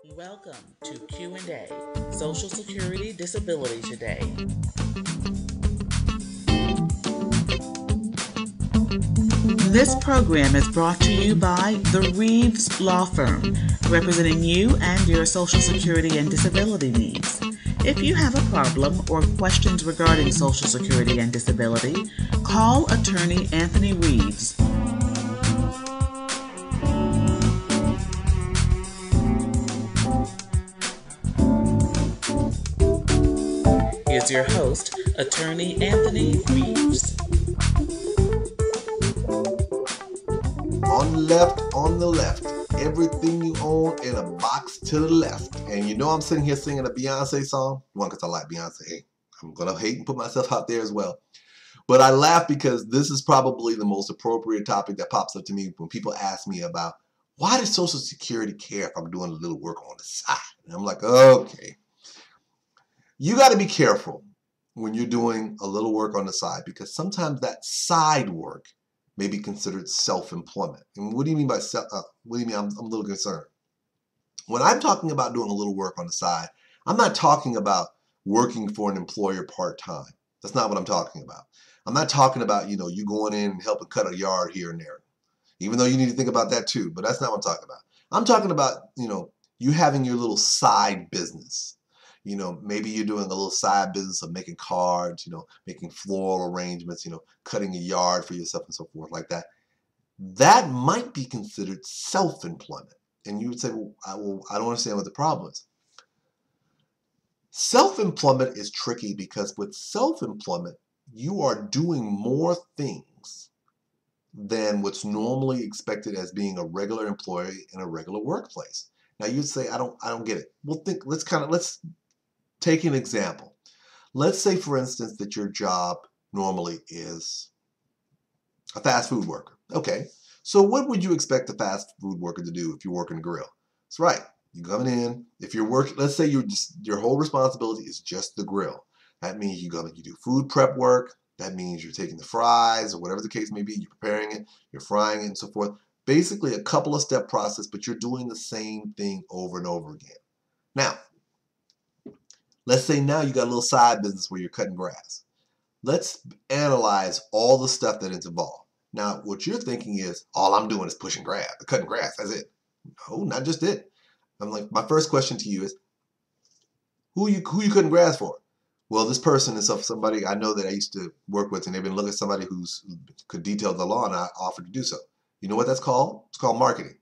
Welcome to Q&A, Social Security Disability Today. This program is brought to you by the Reeves Law Firm, representing you and your Social Security and disability needs. If you have a problem or questions regarding Social Security and disability, call attorney Anthony Reeves. Here's your host, attorney Anthony Reeves. On the left, everything you own in a box to the left. And you know I'm sitting here singing a Beyonce song. One, because I like Beyonce. Hey, I'm going to hate and put myself out there as well. But I laugh because this is probably the most appropriate topic that pops up to me when people ask me about, why does Social Security care if I'm doing a little work on the side? And I'm like, okay. You got to be careful when you're doing a little work on the side, because sometimes that side work may be considered self-employment. And what do you mean by what do you mean? I'm a little concerned. When I'm talking about doing a little work on the side, I'm not talking about working for an employer part-time. That's not what I'm talking about. I'm not talking about, you going in and helping cut a yard here and there, even though you need to think about that too, but that's not what I'm talking about. I'm talking about, you having your little side business. Maybe you're doing a little side business of making cards, making floral arrangements, cutting a yard for yourself and so forth like that. That might be considered self-employment. And you would say, well, I don't understand what the problem is. Self-employment is tricky because with self-employment, you are doing more things than what's normally expected as being a regular employee in a regular workplace. Now you'd say, I don't get it. Well, let's take an example. Let's say, for instance, that your job normally is a fast food worker. Okay, so what would you expect a fast food worker to do if you're working a grill? That's right. You're coming in. If you're working, let's say your whole responsibility is just the grill. That means you do food prep work. That means you're taking the fries or whatever the case may be. You're preparing it, you're frying it, and so forth. Basically, a couple of step process, but you're doing the same thing over and over again. Now, let's say now you got a little side business where you're cutting grass. Let's analyze all the stuff that is involved. Now, what you're thinking is, all I'm doing is pushing grass, cutting grass, that's it. No, not just it. I'm like, my first question to you is, who you cutting grass for? Well, this person is somebody I know that I used to work with, and they've been looking at somebody who could detail the law, and I offered to do so. You know what that's called? It's called marketing.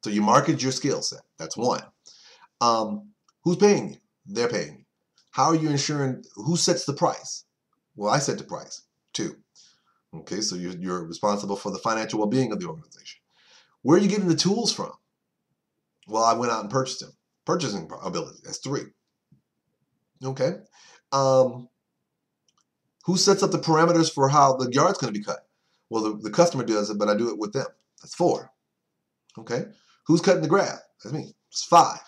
So you market your skill set. That's one. Who's paying you? They're paying you. How are you ensuring? Who sets the price? Well, I set the price. Two. Okay, so you're responsible for the financial well-being of the organization. Where are you getting the tools from? Well, I went out and purchased them. Purchasing ability. That's three. Okay. Who sets up the parameters for how the yard's going to be cut? Well, the customer does it, but I do it with them. That's four. Okay. Who's cutting the grass? That's me. It's five.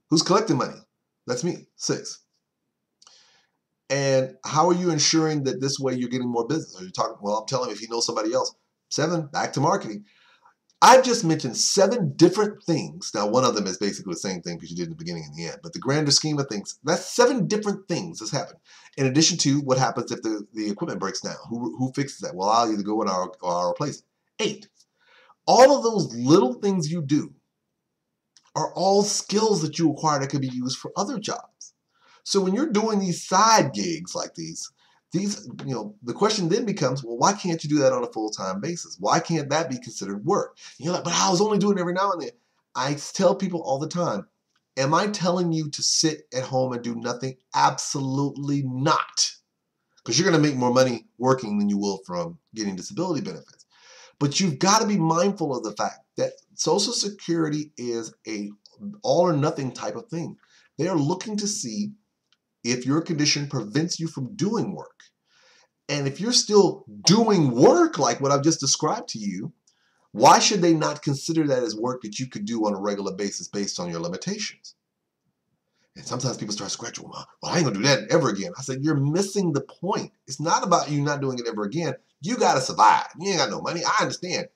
Who's collecting money? That's me. Six. And how are you ensuring that this way you're getting more business? Are you talking, well, I'm telling you, if you know somebody else. Seven, back to marketing. I've just mentioned 7 different things. Now, one of them is basically the same thing because you did in the beginning and the end. But the grander scheme of things, that's 7 different things that's happened. In addition to what happens if the equipment breaks down. Who fixes that? Well, I'll either go in or I'll replace it. 8. All of those little things you do are all skills that you acquire that can be used for other jobs. So when you're doing these side gigs like these, the question then becomes, well, why can't you do that on a full-time basis? Why can't that be considered work? And you're like, but I was only doing it every now and then. I tell people all the time, am I telling you to sit at home and do nothing? Absolutely not. Because you're going to make more money working than you will from getting disability benefits. But you've got to be mindful of the fact that Social Security is a all or nothing type of thing. They are looking to see if your condition prevents you from doing work. And if you're still doing work like what I've just described to you, why should they not consider that as work that you could do on a regular basis based on your limitations? And sometimes people start scratching, well, I ain't gonna do that ever again. I said, you're missing the point. It's not about you not doing it ever again. You gotta survive. You ain't got no money. I understand.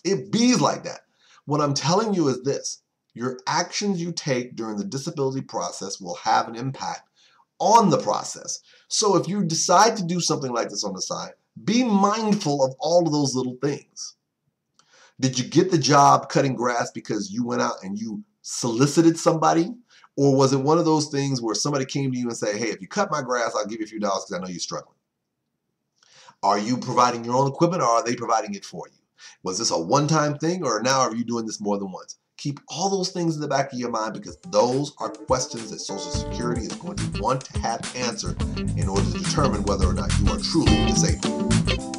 It bees like that. What I'm telling you is this. Your actions you take during the disability process will have an impact on the process. So if you decide to do something like this on the side, be mindful of all of those little things. Did you get the job cutting grass because you went out and you solicited somebody? Or was it one of those things where somebody came to you and said, hey, if you cut my grass, I'll give you a few dollars because I know you're struggling? Are you providing your own equipment, or are they providing it for you? Was this a one-time thing, or now are you doing this more than once? Keep all those things in the back of your mind, because those are questions that Social Security is going to want to have answered in order to determine whether or not you are truly disabled.